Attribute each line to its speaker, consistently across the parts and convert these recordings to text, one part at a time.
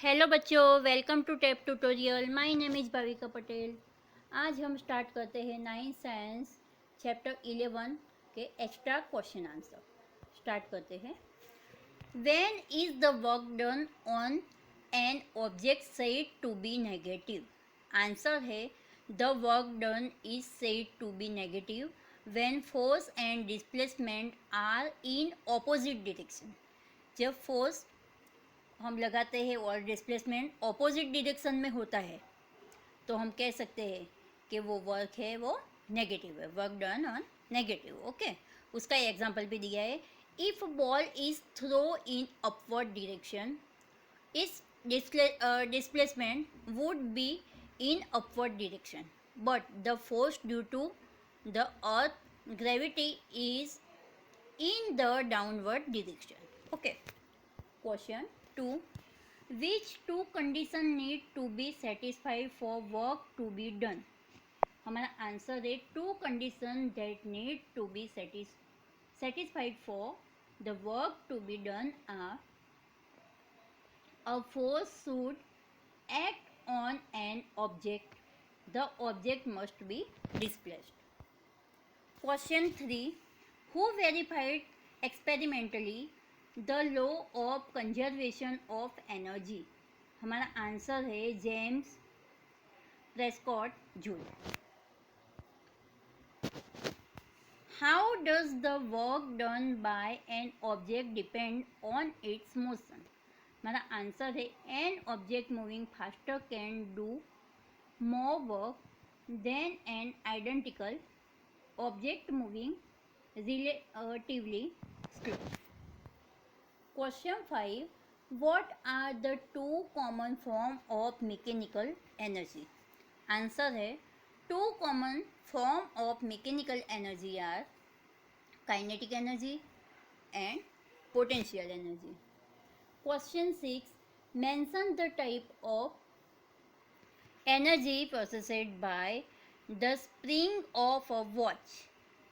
Speaker 1: Hello बच्चों, welcome to tape tutorial. My name is Bhavika Patel. आज हम स्टार्ट करते हैं 9th साइंस चैप्टर 11 के एक्स्ट्रा क्वेश्चन आंसर। स्टार्ट करते हैं। When is the work done on an object said to be negative? Answer है the work done is said to be negative when force and displacement are in opposite direction. जब force हम लगाते हैं और displacement opposite direction में होता है तो हम कह सकते हैं कि वो वर्क है वो नेगेटिव है, work done on negative. Okay, उसका एग्जांपल भी दिया है। If ball is throw in upward direction, इस displacement would be in upward direction but the force due to the earth gravity is in the downward direction. Okay. Question 2. Which two conditions need to be satisfied for work to be done? हमारा answer है two condition that need to be satisfied for the work to be done are: a force should act on an object, the object must be displaced. Question 3. Who verified experimentally the law of conservation of energy? हमारा answer है James Prescott joule. How does the work done by an object depend on its motion? हमारा answer है an object moving faster can do more work than an identical object moving relatively slow. Question 5. What are the two common form of mechanical energy? Answer है two common form of mechanical energy are kinetic energy and potential energy. Question 6. Mention the type of energy processed by the spring of a watch.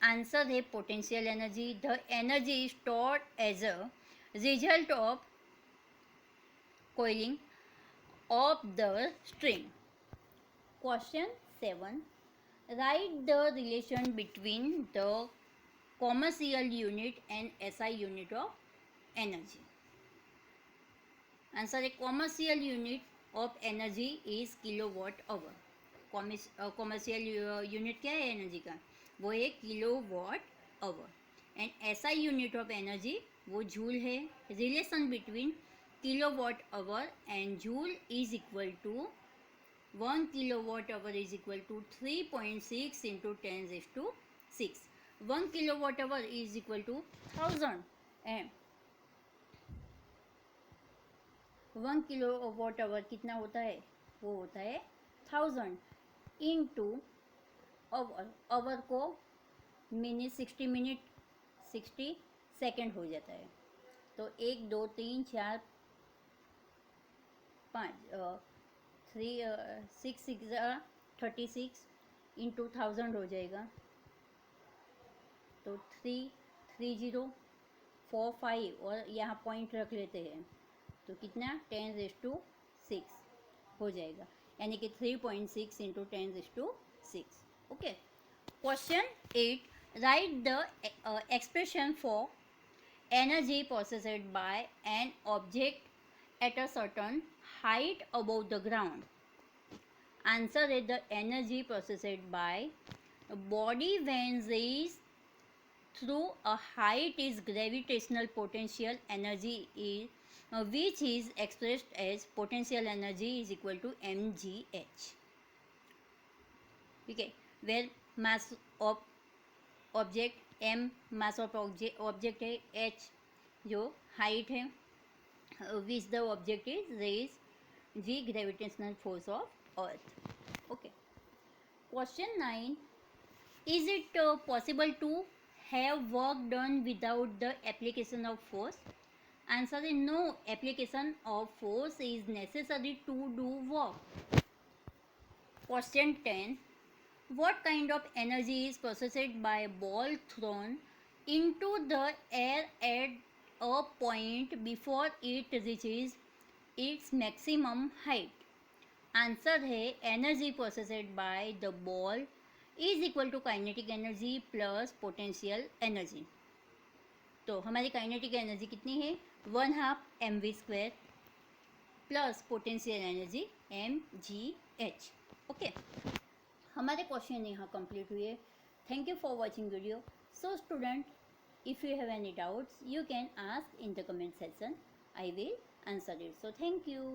Speaker 1: Answer है potential energy. The energy stored as a result of coiling of the string. Question 7. Write the relation between the commercial unit and SI unit of energy. Answer है commercial unit of energy is kilowatt hour. Commercial unit क्या है energy का? वो है kilowatt hour. And SI unit of energy वो joule है। Relation between kilowatt hour and joule is equal to 1 kilowatt hour is equal to 3.6 into 10⁶. 1 kilowatt hour is equal to 1000 and 1 kilowatt hour कितना होता है? वो होता है 1000 into hour को minute 60 minute 60 second हो जाता है। तो 1 2 3 4 5 6 6 36 इंटू 1000 हो जाएगा। तो 3 30 4 5 और यहाँ पॉइंट रख लेते हैं तो कितना 10⁶ हो जाएगा, यानी कि 3.6 into 10⁶. Okay. Question 8. Write the expression for energy possessed by an object at a certain height above the ground. Answer is the energy possessed by a body when raised through a height is gravitational potential energy is which is expressed as potential energy is equal to mgh. Okay, where mass of object m mass of object है, h जो height है which the object is raised, g gravitational force of earth. Okay. Question 9. Is it possible to have work done without the application of force? Answer is no application of force is necessary to do work. Question 10. What kind of energy is possessed by a ball thrown into the air at a point before it reaches its maximum height. Answer है energy possessed by the ball is equal to kinetic energy plus potential energy. तो हमारी kinetic energy कितनी है, 1/2 mv² plus potential energy mgh। Okay, हमारे question यहाँ complete हुए। Thank you for watching video. So student, if you have any doubts you can ask in the comment section. I will answer it. So thank you.